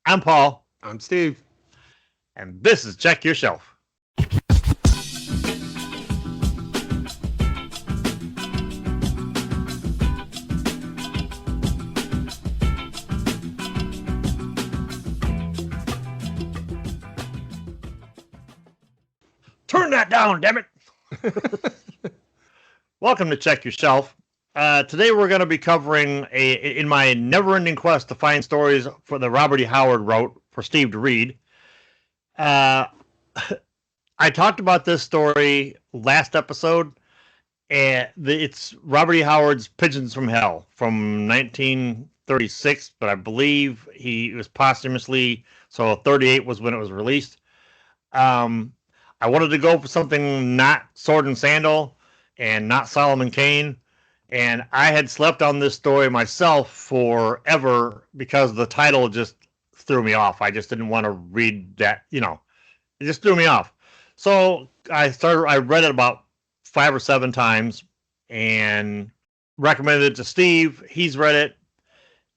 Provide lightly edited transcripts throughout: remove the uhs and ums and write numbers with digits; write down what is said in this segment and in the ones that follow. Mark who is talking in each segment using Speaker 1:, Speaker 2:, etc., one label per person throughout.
Speaker 1: I'm Paul.
Speaker 2: I'm Steve.
Speaker 1: And this is Check Your Shelf. Turn that down, damn it. Welcome to Check Your Shelf. Today we're going to be covering in my never-ending quest to find stories for the Robert E. Howard wrote for Steve to read. I talked about this story last episode, and it's Robert E. Howard's Pigeons from Hell from 1936, but I believe he was posthumously, so 38 was when it was released. I wanted to go for something not Sword and Sandal and not Solomon Kane, and I had slept on this story myself forever because the title just threw me off. I just didn't want to read that, it just threw me off. So I read it about 5 or 7 times and recommended it to Steve. He's read it.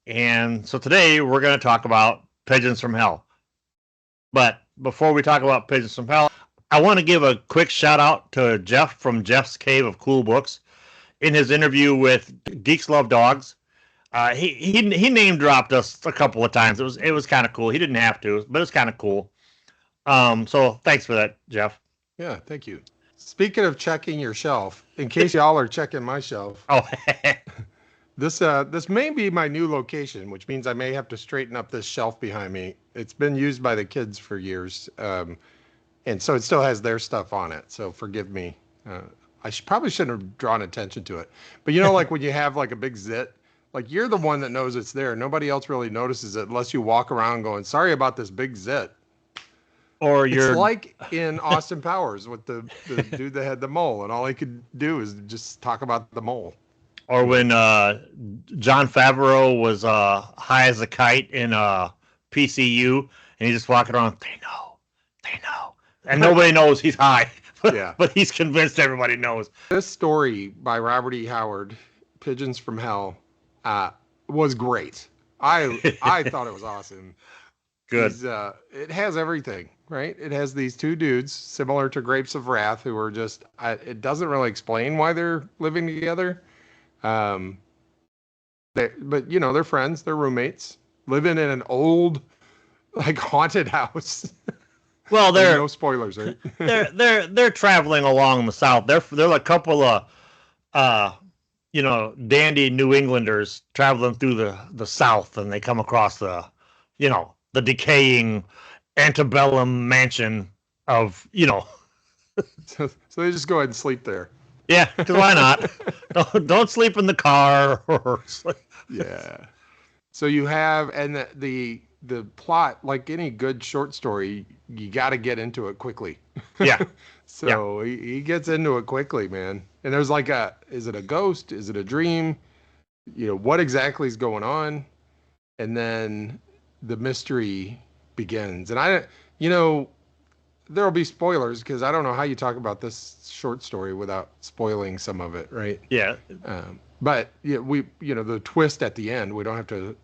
Speaker 1: And so today we're going to talk about Pigeons from Hell. But before we talk about Pigeons from Hell, I want to give a quick shout out to Jeff from Jeff's Cave of Cool Books. In his interview with Geeks Love Dogs, he name dropped us a couple of times. It was kind of cool. He didn't have to, but it's kind of cool. So thanks for that, Jeff.
Speaker 2: Yeah, thank you. Speaking of checking your shelf, in case y'all are checking my shelf, this may be my new location, which means I may have to straighten up this shelf behind me. It's been used by the kids for years, and so it still has their stuff on it. So forgive me. I probably shouldn't have drawn attention to it. But like when you have like a big zit, like you're the one that knows it's there. Nobody else really notices it unless you walk around going, sorry about this big zit.
Speaker 1: Or
Speaker 2: it's like in Austin Powers with the dude that had the mole, and all he could do is just talk about the mole.
Speaker 1: Or when Jon Favreau was high as a kite in PCU, and he's just walking around, they know. And nobody knows he's high.
Speaker 2: Yeah.
Speaker 1: But he's convinced everybody knows.
Speaker 2: This story by Robert E. Howard, Pigeons from Hell, was great. I thought it was awesome.
Speaker 1: Good.
Speaker 2: It has everything, right? It has these 2 dudes, similar to Grapes of Wrath, who are just, it doesn't really explain why they're living together. But they're friends, they're roommates, living in an old, like, haunted house.
Speaker 1: Well, they're
Speaker 2: no spoilers, right?
Speaker 1: they're traveling along the South. They're a couple of dandy New Englanders traveling through the South, and they come across the decaying antebellum mansion of
Speaker 2: So they just go ahead and sleep there.
Speaker 1: Yeah, because why not? Don't sleep in the car or sleep.
Speaker 2: Yeah. So you have, and the plot, like any good short story, you got to get into it quickly.
Speaker 1: Yeah.
Speaker 2: So yeah. He gets into it quickly, man. And there's like is it a ghost? Is it a dream? What exactly is going on? And then the mystery begins. And there'll be spoilers because I don't know how you talk about this short story without spoiling some of it, right?
Speaker 1: Yeah.
Speaker 2: But yeah, the twist at the end, we don't have to,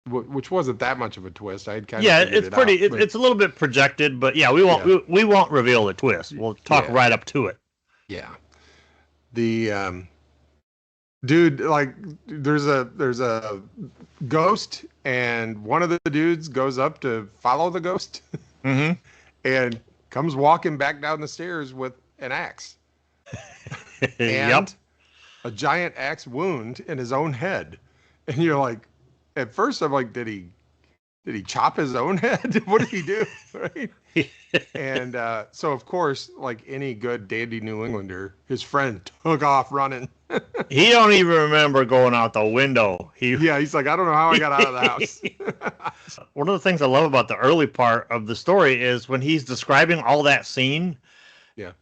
Speaker 2: which wasn't that much of a twist. I had kind of
Speaker 1: it's pretty. It's a little bit projected, but yeah, we won't. Yeah. We won't reveal the twist. We'll talk right up to it.
Speaker 2: Yeah. The dude, like, there's a ghost, and one of the dudes goes up to follow the ghost, and comes walking back down the stairs with an axe, and a giant axe wound in his own head, and you're like, at first I'm like, did he chop his own head? What did he do? Right? And so of course, like any good dandy New Englander, his friend took off running.
Speaker 1: He don't even remember going out the window.
Speaker 2: He's like, I don't know how I got out of the house.
Speaker 1: One of the things I love about the early part of the story is when he's describing all that scene.
Speaker 2: Yeah.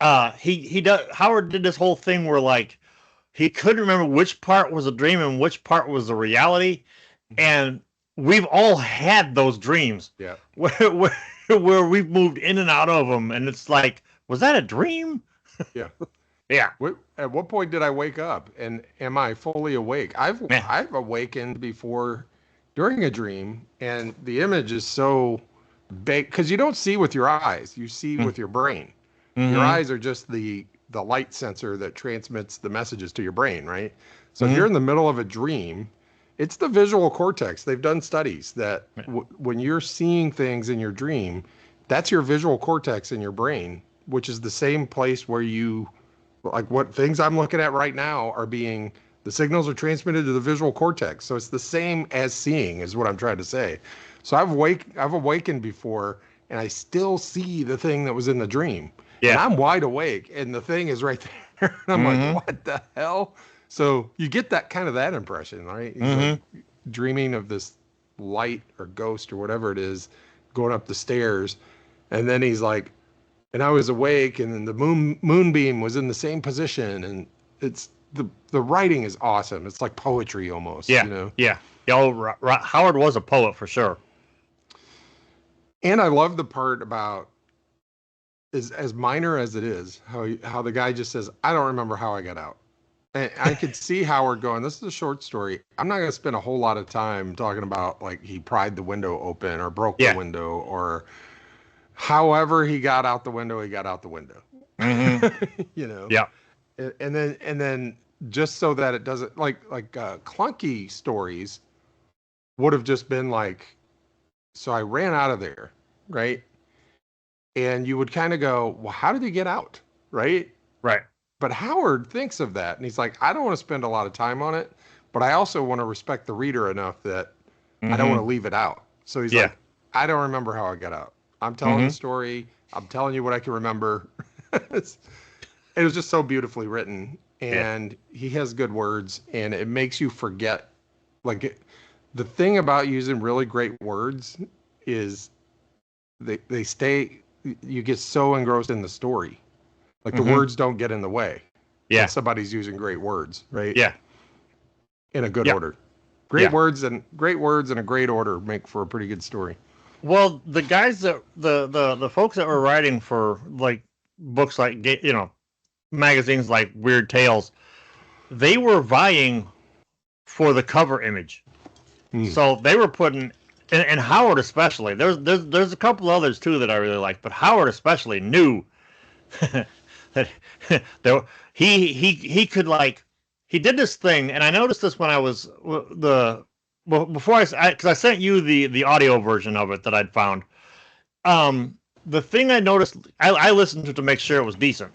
Speaker 1: Howard did this whole thing where like he couldn't remember which part was a dream and which part was a reality, and we've all had those dreams.
Speaker 2: Yeah.
Speaker 1: Where we've moved in and out of them, and it's like, was that a dream?
Speaker 2: Yeah.
Speaker 1: Yeah.
Speaker 2: At what point did I wake up, and am I fully awake? I've awakened before during a dream, and the image is so big because you don't see with your eyes, you see with your brain. Your
Speaker 1: Mm-hmm.
Speaker 2: eyes are just the light sensor that transmits the messages to your brain, right? So if
Speaker 1: Mm-hmm.
Speaker 2: you're in the middle of a dream, it's the visual cortex. They've done studies that when you're seeing things in your dream, that's your visual cortex in your brain, which is the same place where you, like what things I'm looking at right now are being, the signals are transmitted to the visual cortex. So it's the same as seeing is what I'm trying to say. So I've awakened before and I still see the thing that was in the dream. And
Speaker 1: Yeah.
Speaker 2: I'm wide awake and the thing is right there. And I'm like,
Speaker 1: Mm-hmm.
Speaker 2: what the hell? So you get that kind of that impression, right? He's like
Speaker 1: Mm-hmm.
Speaker 2: dreaming of this light or ghost or whatever it is going up the stairs. And then he's like, and I was awake, and then the moonbeam was in the same position, and it's the writing is awesome. It's like poetry almost,
Speaker 1: Yeah.
Speaker 2: you know.
Speaker 1: Yeah. Howard was a poet for sure.
Speaker 2: And I love the part about is as minor as it is how the guy just says, "I don't remember how I got out." And I could see Howard going, "This is a short story. I'm not going to spend a whole lot of time talking about like he pried the window open or broke the
Speaker 1: Yeah.
Speaker 2: window or however he got out the window. He got out the window,
Speaker 1: Mm-hmm.
Speaker 2: you know."
Speaker 1: Yeah.
Speaker 2: And then just so that it doesn't like clunky stories would have just been like, so I ran out of there, right? And you would kind of go, well, how did he get out, right?
Speaker 1: Right.
Speaker 2: But Howard thinks of that and he's like, I don't want to spend a lot of time on it, but I also want to respect the reader enough that I don't want
Speaker 1: Mm-hmm.
Speaker 2: to leave it out. So he's
Speaker 1: Yeah.
Speaker 2: like, I don't remember how I got out. I'm telling the
Speaker 1: Mm-hmm.
Speaker 2: story. I'm telling you what I can remember. It was just so beautifully written,
Speaker 1: Yeah.
Speaker 2: and he has good words, and it makes you forget. The thing about using really great words is they stay. You get so engrossed in the story, like the
Speaker 1: Mm-hmm.
Speaker 2: words don't get in the way when
Speaker 1: Yeah.
Speaker 2: somebody's using great words, right?
Speaker 1: Yeah.
Speaker 2: In a good
Speaker 1: Yeah.
Speaker 2: order.
Speaker 1: Yeah.
Speaker 2: Great words in a great order make for a pretty good story.
Speaker 1: Well, the guys that the folks that were writing for like books like magazines like Weird Tales, they were vying for the cover image.
Speaker 2: Hmm.
Speaker 1: So they were putting and Howard especially. There's a couple others too that I really like, but Howard especially knew that there he could like he did this thing, and I noticed this when I was before because I sent you the audio version of it that I'd found. The thing I noticed, I listened to make sure it was decent,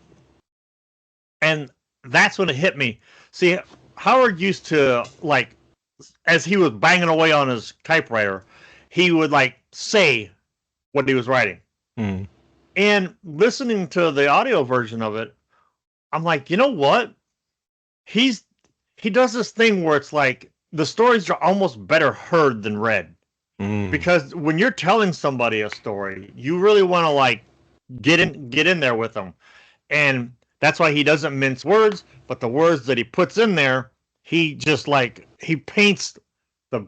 Speaker 1: and that's when it hit me. See, Howard used to like as he was banging away on his typewriter, he would like say what he was writing.
Speaker 2: Hmm.
Speaker 1: And listening to the audio version of it, I'm like, you know what? He does this thing where it's like the stories are almost better heard than read.
Speaker 2: Hmm.
Speaker 1: Because when you're telling somebody a story, you really want to like get in there with them. And that's why he doesn't mince words, but the words that he puts in there, he just like he paints the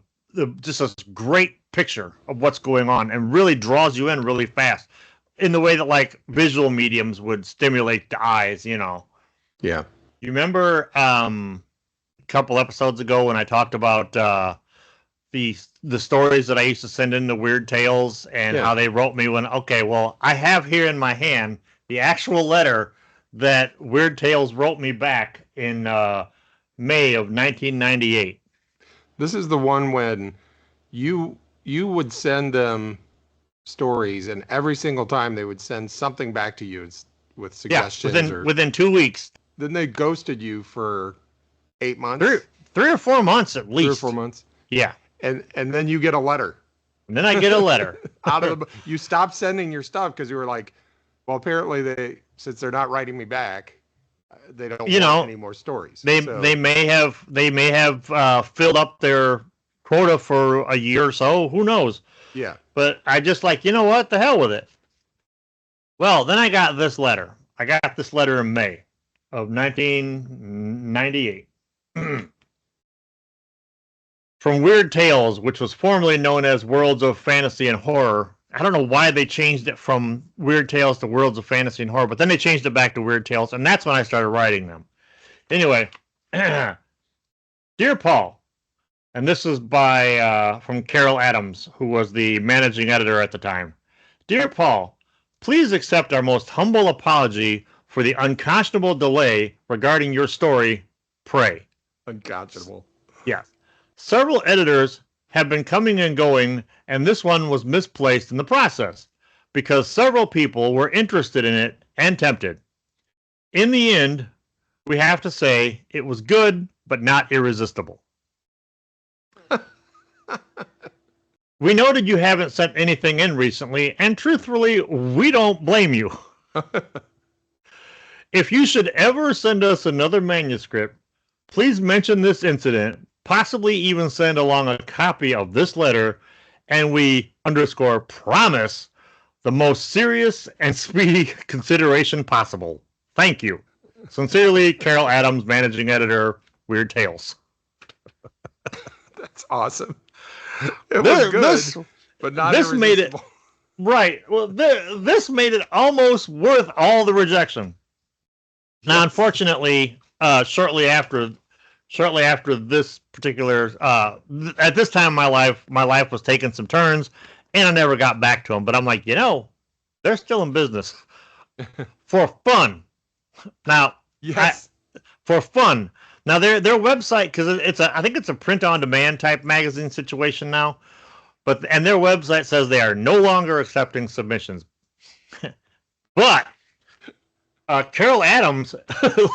Speaker 1: just a great picture of what's going on and really draws you in really fast in the way that like visual mediums would stimulate the eyes, you know.
Speaker 2: Yeah.
Speaker 1: You remember a couple episodes ago when I talked about the stories that I used to send in the Weird Tales and
Speaker 2: Yeah.
Speaker 1: how they wrote me when okay, well, I have here in my hand the actual letter that Weird Tales wrote me back in May of 1998.
Speaker 2: This is the one when you would send them stories, and every single time they would send something back to you with
Speaker 1: Yeah,
Speaker 2: suggestions, or
Speaker 1: within 2 weeks,
Speaker 2: then they ghosted you for 8 months,
Speaker 1: three or 4 months at
Speaker 2: 3 or 4 months,
Speaker 1: Yeah,
Speaker 2: and then you get a letter
Speaker 1: and then I get a letter.
Speaker 2: out of you stopped sending your stuff because you were like, well, apparently since they're not writing me back, they don't want any more stories.
Speaker 1: They may have filled up their quota for a year or so. Who knows?
Speaker 2: Yeah.
Speaker 1: But I just like, you know what? The hell with it. Well, then I got this letter. I got this letter in May of 1998 from Weird Tales, which was formerly known as Worlds of Fantasy and Horror. I don't know why they changed it from Weird Tales to Worlds of Fantasy and Horror, but then they changed it back to Weird Tales, and that's when I started writing them. Anyway, Dear Paul, And this is by from Carol Adams, who was the managing editor at the time. Dear Paul, please accept our most humble apology for the unconscionable delay regarding your story, Pray.
Speaker 2: Unconscionable.
Speaker 1: Yes. Several editors have been coming and going, and this one was misplaced in the process because several people were interested in it and tempted. In the end, we have to say it was good, but not irresistible. We noted you haven't sent anything in recently, and truthfully, we don't blame you. If you should ever send us another manuscript, please mention this incident, possibly even send along a copy of this letter, and we _promise the most serious and speedy consideration possible. Thank you. Sincerely, Carol Adams, Managing Editor, Weird Tales.
Speaker 2: That's awesome. It was good, but not
Speaker 1: this made it right. Well, this made it almost worth all the rejection. Yes. Now, unfortunately, shortly after this particular, at this time in my life was taking some turns, and I never got back to them. But I'm like, they're still in business for fun. Now,
Speaker 2: yes,
Speaker 1: for fun. Now their website, because I think it's a print on demand type magazine situation now, and their website says they are no longer accepting submissions. But Carol Adams,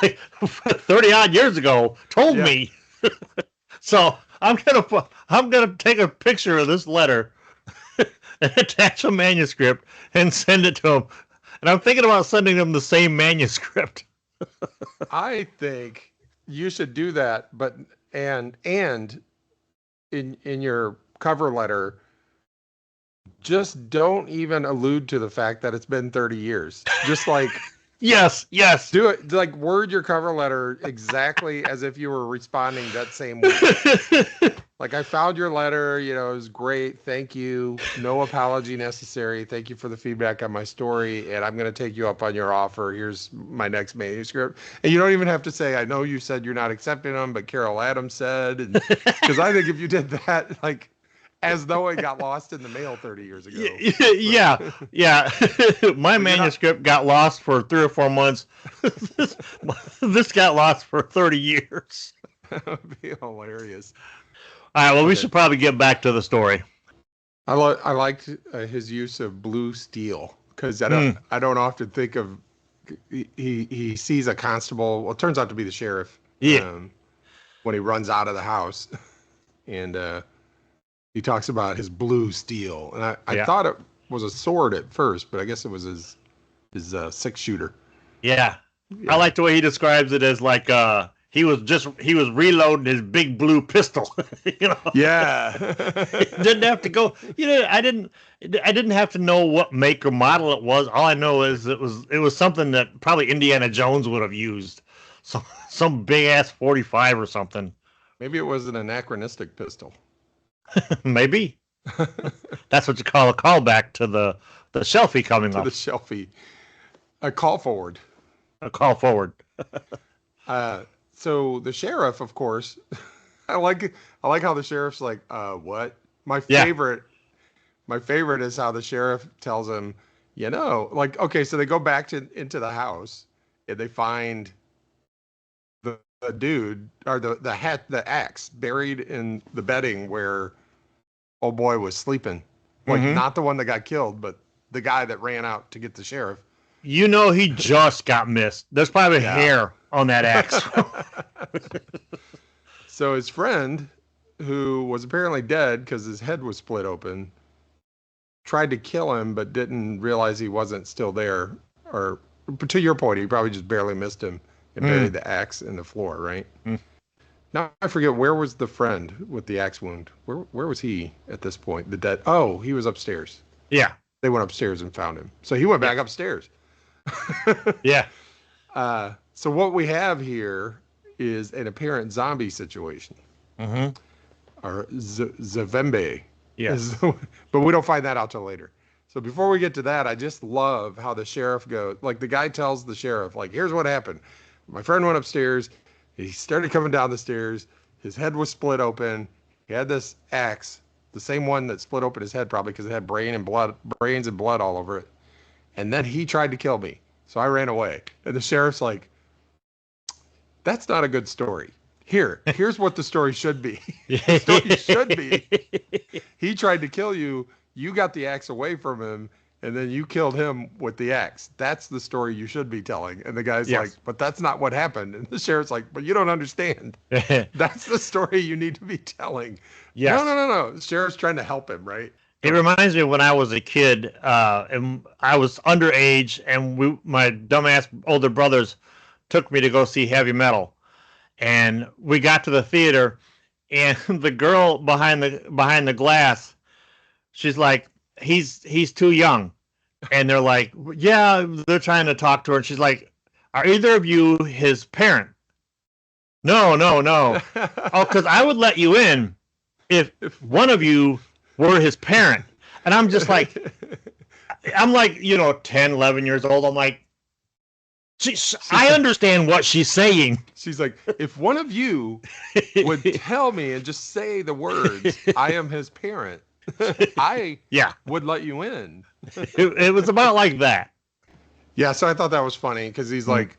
Speaker 1: like 30 odd years ago, told me. So I'm gonna take a picture of this letter and attach a manuscript and send it to him. And I'm thinking about sending them the same manuscript.
Speaker 2: I think you should do that, but and in your cover letter, just don't even allude to the fact that it's been 30 years. Just like
Speaker 1: yes,
Speaker 2: do it, like word your cover letter exactly as if you were responding that same week. Like, I found your letter, it was great. Thank you. No apology necessary. Thank you for the feedback on my story. And I'm going to take you up on your offer. Here's my next manuscript. And you don't even have to say, I know you said you're not accepting them, but Carol Adams said, because I think if you did that, like, as though it got lost in the mail 30 years ago.
Speaker 1: Yeah. My manuscript got lost for 3 or 4 months. This got lost for 30 years.
Speaker 2: That would be hilarious.
Speaker 1: All right, well, we should probably get back to the story.
Speaker 2: I liked his use of blue steel, because I don't often think of, he sees a constable, well, it turns out to be the sheriff, when he runs out of the house, and he talks about his blue steel, and I thought it was a sword at first, but I guess it was his 6-shooter.
Speaker 1: Yeah, I like the way he describes it as like he was reloading his big blue pistol.
Speaker 2: Yeah.
Speaker 1: Didn't have to go. I didn't have to know what make or model it was. All I know is it was something that probably Indiana Jones would have used. Some big ass 45 or something.
Speaker 2: Maybe it was an anachronistic pistol.
Speaker 1: Maybe. That's what you call a callback to the shelfie coming up.
Speaker 2: To the shelfie. A call forward.
Speaker 1: A call forward.
Speaker 2: So the sheriff, of course, I like how the sheriff's like, what? My favorite is how the sheriff tells him, like, okay, so they go back into the house and they find the dude, or the axe buried in the bedding where old boy was sleeping. Like, not the one that got killed, but the guy that ran out to get the sheriff.
Speaker 1: He just got missed. There's probably hair on that axe.
Speaker 2: So his friend, who was apparently dead because his head was split open, tried to kill him, but didn't realize he wasn't still there. Or, to your point, he probably just barely missed him and buried the axe in the floor, right? Now I forget, where was the friend with the axe wound? Where was he at this point? The dead? Oh, he was upstairs.
Speaker 1: Yeah.
Speaker 2: They went upstairs and found him. So he went back upstairs.
Speaker 1: Yeah.
Speaker 2: So what we have here is an apparent zombie situation. Or Zuvembie.
Speaker 1: Yes.
Speaker 2: But we don't find that out till later. So before we get to that, I just love how the sheriff goes. Like, the guy tells the sheriff, like, here's what happened. My friend went upstairs. He started coming down the stairs. His head was split open. He had this axe, the same one that split open his head probably because it had brains and blood all over it. And then he tried to kill me. So I ran away. And the sheriff's like, that's not a good story. Here's what the story should be. The story should be, he tried to kill you. You got the axe away from him. And then you killed him with the axe. That's the story you should be telling. And the guy's like, but that's not what happened. And the sheriff's like, but you don't understand. That's the story you need to be telling. Yes. No. The sheriff's trying to help him, right?
Speaker 1: It reminds me of when I was a kid, and I was underage, and my dumbass older brothers took me to go see heavy metal. And we got to the theater, and the girl behind the glass, she's like, he's too young. And they're like, yeah, they're trying to talk to her. And she's like, are either of you his parent? No. Oh, because I would let you in if one of you were his parent. And I'm just like, 10, 11 years old. I'm like, I understand what she's saying.
Speaker 2: She's like, if one of you would tell me and just say the words, I am his parent, I would let you in.
Speaker 1: It was about like that.
Speaker 2: Yeah, so I thought that was funny because he's like,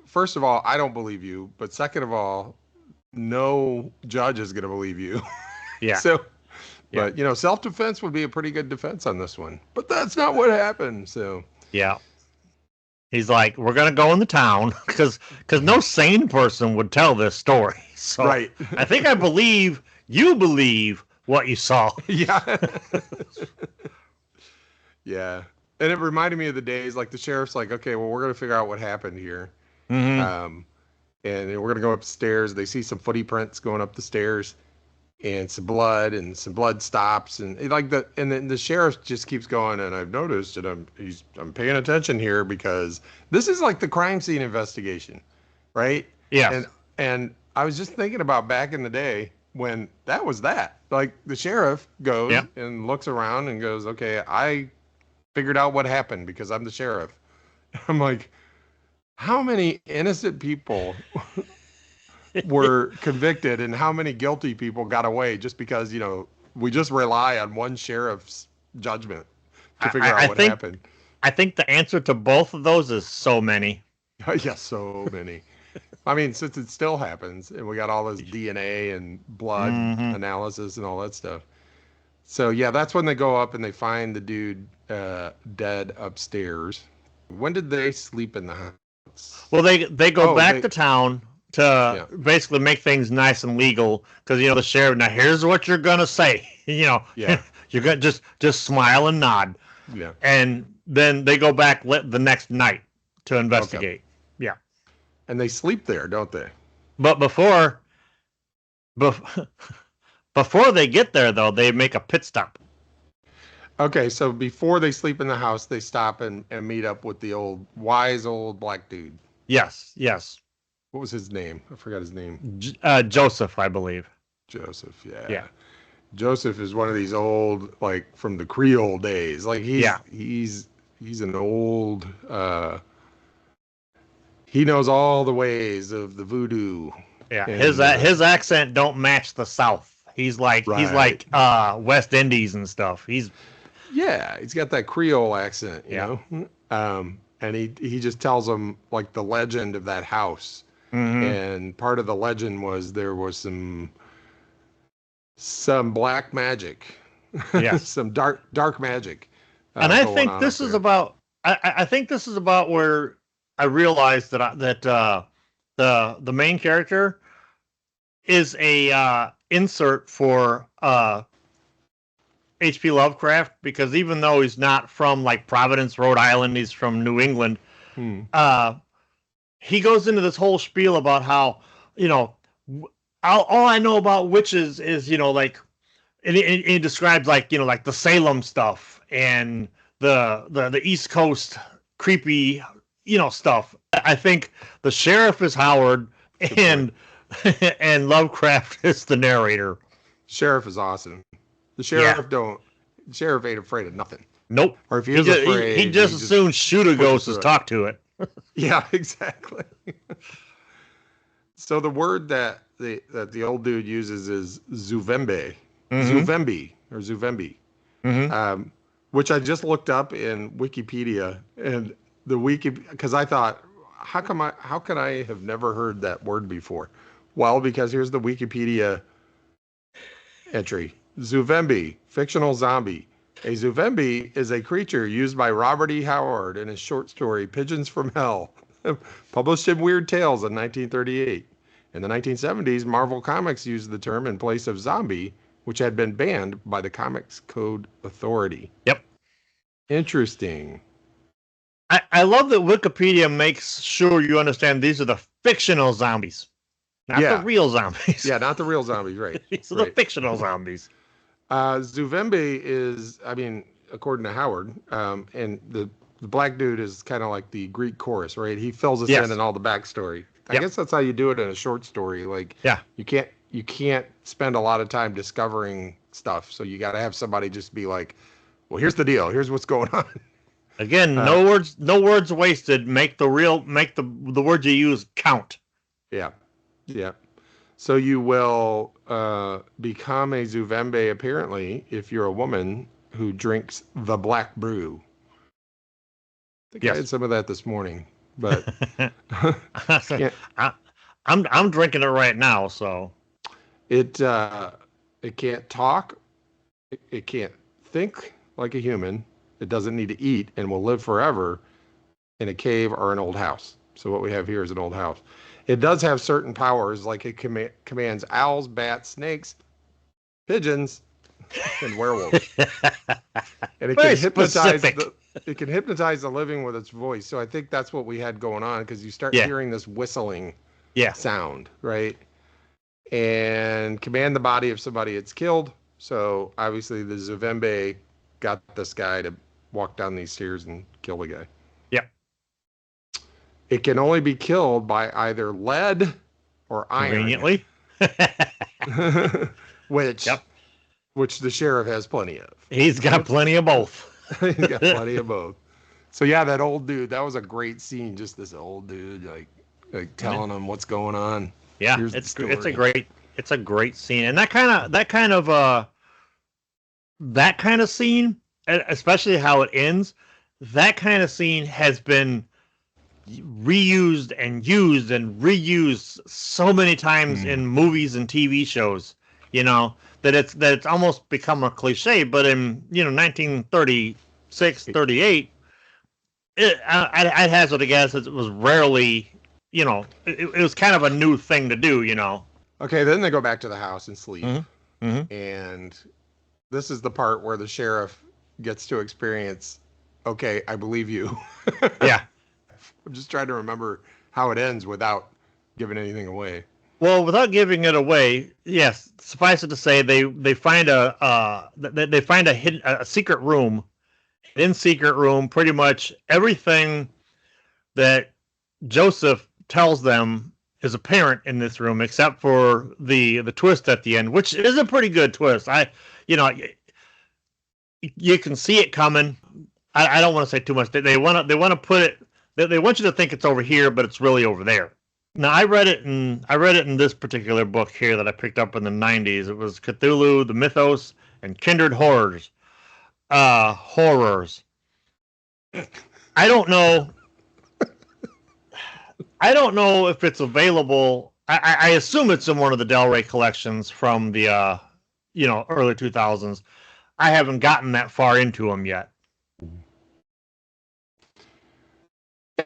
Speaker 2: first of all, I don't believe you. But second of all, no judge is going to believe you.
Speaker 1: Yeah.
Speaker 2: But, self-defense would be a pretty good defense on this one. But that's not what happened. So,
Speaker 1: yeah. He's like, we're going to go in the town because no sane person would tell this story. So
Speaker 2: right.
Speaker 1: I think I believe you believe what you saw.
Speaker 2: Yeah. Yeah. And it reminded me of the days, like the sheriff's like, okay, well, we're going to figure out what happened here. Mm-hmm. And we're going to go upstairs. They see some footy prints going up the stairs and some blood stops. And then the sheriff just keeps going. And I've noticed that I'm paying attention here because this is like the crime scene investigation, right?
Speaker 1: Yeah.
Speaker 2: And I was just thinking about back in the day when that was that. Like the sheriff goes and looks around and goes, okay, I figured out what happened because I'm the sheriff. I'm like, how many innocent people were convicted and how many guilty people got away just because, we just rely on one sheriff's judgment to figure out what happened.
Speaker 1: I think the answer to both of those is so many.
Speaker 2: Yes, so many. I mean, since it still happens and we got all this DNA and blood analysis and all that stuff. So, yeah, that's when they go up and they find the dude dead upstairs. When did they sleep in the house?
Speaker 1: Well, they go back to town to basically make things nice and legal because, the sheriff, now here's what you're going to say. You're going to just smile and nod.
Speaker 2: Yeah.
Speaker 1: And then they go back the next night to investigate. Okay. Yeah.
Speaker 2: And they sleep there, don't they?
Speaker 1: But before they get there, though, they make a pit stop.
Speaker 2: Okay, so before they sleep in the house, they stop and meet up with the wise old black dude.
Speaker 1: Yes.
Speaker 2: What was his name? I forgot his name.
Speaker 1: Joseph, I believe.
Speaker 2: Joseph, yeah. Yeah. Joseph is one of these old, like, from the Creole days. Like, he's an old... he knows all the ways of the voodoo.
Speaker 1: Yeah, and, his accent don't match the South. He's like West Indies and stuff. He's
Speaker 2: got that Creole accent, you know. And he just tells them like the legend of that house. Mm-hmm. And part of the legend was there was some black magic. Yeah. Some dark magic.
Speaker 1: And I think this is about I think this is about where I realized that the main character is a insert for H.P. Lovecraft, because even though he's not from like Providence, Rhode Island, he's from New England. He goes into this whole spiel about how, all I know about witches is, like, and he describes like, like the Salem stuff and the East Coast creepy, stuff. I think the sheriff is Howard and Lovecraft is the narrator.
Speaker 2: Sheriff is awesome. The sheriff ain't afraid of nothing.
Speaker 1: Nope.
Speaker 2: Or if he is afraid,
Speaker 1: he just as soon shoot a ghost as talk to it.
Speaker 2: Yeah, exactly. So the word that the old dude uses is Zuvembie,
Speaker 1: Mm-hmm.
Speaker 2: Zuvembie or Zuvembie,
Speaker 1: Mm-hmm.
Speaker 2: which I just looked up in Wikipedia, and because I thought, how can I have never heard that word before? Well, because here's the Wikipedia entry: Zuvembie, fictional zombie. A Zuvembie is a creature used by Robert E. Howard in his short story Pigeons from Hell, published in Weird Tales in 1938. In the 1970s, Marvel Comics used the term in place of zombie, which had been banned by the Comics Code Authority.
Speaker 1: Yep.
Speaker 2: Interesting.
Speaker 1: I love that Wikipedia makes sure you understand these are the fictional zombies, not the real zombies.
Speaker 2: Yeah, not the real zombies, right.
Speaker 1: These are the fictional zombies.
Speaker 2: Zuvembie is, I mean, according to Howard, and the black dude is kind of like the Greek chorus, right? He fills us in and all the backstory. I guess that's how you do it in a short story. Like, you can't spend a lot of time discovering stuff, so you got to have somebody just be like, well, here's the deal. Here's what's going on.
Speaker 1: Again, no words wasted. Make the words you use count.
Speaker 2: Yeah. Yeah. So you will become a Zuvembie, apparently, if you're a woman who drinks the black brew. I think I had some of that this morning, but
Speaker 1: I'm drinking it right now. So
Speaker 2: it can't talk, it can't think like a human. It doesn't need to eat, and will live forever in a cave or an old house. So what we have here is an old house. It does have certain powers, like it commands owls, bats, snakes, pigeons, and werewolves. And it can hypnotize the living with its voice. So I think that's what we had going on, because you start hearing this whistling sound, right? And command the body of somebody it's killed. So obviously the Zuvembie got this guy to walk down these stairs and kill the guy. It can only be killed by either lead or iron.
Speaker 1: Conveniently.
Speaker 2: Which the sheriff has plenty of.
Speaker 1: He's got plenty of both.
Speaker 2: He's got plenty of both. So yeah, that old dude, that was a great scene. Just this old dude like telling him what's going on.
Speaker 1: Yeah, it's a great scene. And that kind of scene, especially how it ends, that kind of scene has been reused and used and reused so many times in movies and TV shows, that it's almost become a cliche. But in 1936, 38, I'd hazard a guess it was rarely, it was kind of a new thing to do.
Speaker 2: Okay, then they go back to the house and sleep,
Speaker 1: and
Speaker 2: this is the part where the sheriff gets to experience, okay, I believe you.
Speaker 1: Yeah.
Speaker 2: I'm just trying to remember how it ends without giving anything away.
Speaker 1: Well, without giving it away, yes. Suffice it to say, they find a secret room. In secret room, pretty much everything that Joseph tells them is apparent in this room, except for the twist at the end, which is a pretty good twist. You can see it coming. I don't want to say too much. They want to put it. They want you to think it's over here, but it's really over there. Now, I read it in this particular book here that I picked up in the 90s. It was Cthulhu, the Mythos, and Kindred Horrors. Horrors. I don't know if it's available. I assume it's in one of the Del Rey collections from the early 2000s. I haven't gotten that far into them yet.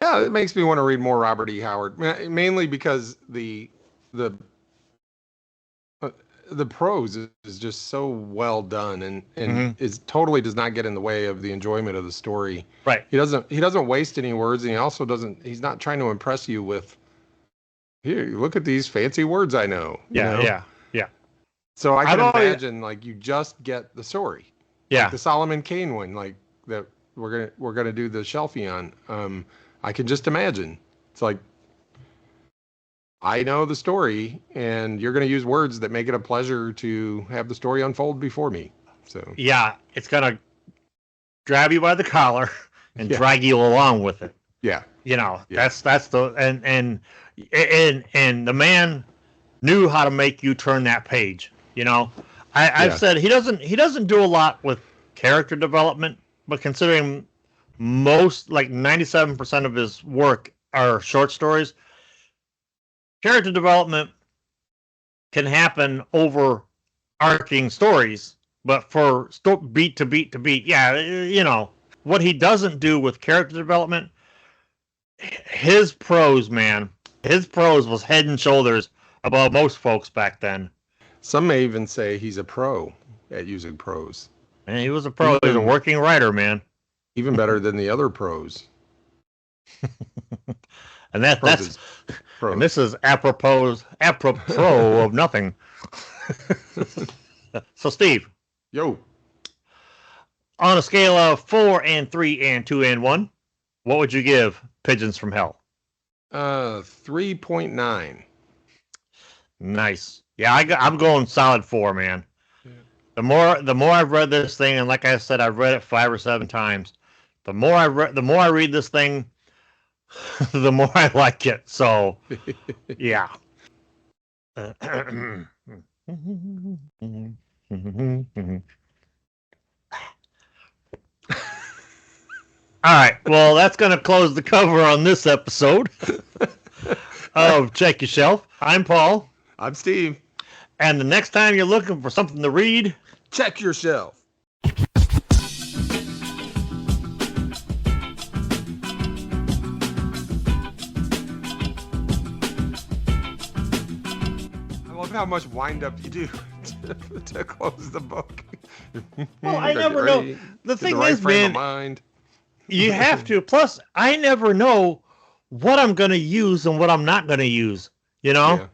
Speaker 2: Yeah, it makes me want to read more Robert E. Howard, mainly because the prose is just so well done, and it totally does not get in the way of the enjoyment of the story.
Speaker 1: Right.
Speaker 2: He doesn't waste any words, and he also he's not trying to impress you with, here, look at these fancy words I know.
Speaker 1: Yeah.
Speaker 2: So I can imagine like you just get the story.
Speaker 1: Yeah.
Speaker 2: Like the Solomon Kane one, like that we're gonna do the Shelfie on. I can just imagine. It's like, I know the story, and you're going to use words that make it a pleasure to have the story unfold before me. So
Speaker 1: yeah, it's going to grab you by the collar and drag you along with it.
Speaker 2: Yeah.
Speaker 1: That's the and the man knew how to make you turn that page. I've said he doesn't do a lot with character development, but considering most, like 97% of his work are short stories, character development can happen over arcing stories, but for beat to beat to beat, what he doesn't do with character development, his prose was head and shoulders above most folks back then.
Speaker 2: Some may even say he's a pro at using prose.
Speaker 1: And he was a pro. He was a working writer, man.
Speaker 2: Even better than the other pros.
Speaker 1: And that's and this is apropos of nothing. So, Steve.
Speaker 2: Yo.
Speaker 1: On a scale of 4 and 3 and 2 and 1, what would you give Pigeons from Hell?
Speaker 2: 3.9.
Speaker 1: Nice. Yeah, I'm going solid 4, man. Yeah. The more I've read this thing, and like I said, I've read it 5 or 7 times. The more I read this thing, the more I like it. So, yeah. All right. Well, that's going to close the cover on this episode of Check Your Shelf. I'm Paul.
Speaker 2: I'm Steve.
Speaker 1: And the next time you're looking for something to read,
Speaker 2: check your shelf. I love how much wind up you do to close the book.
Speaker 1: Well, I never know. The thing is, man, you have to. Plus, I never know what I'm going to use and what I'm not going to use.
Speaker 2: Yeah.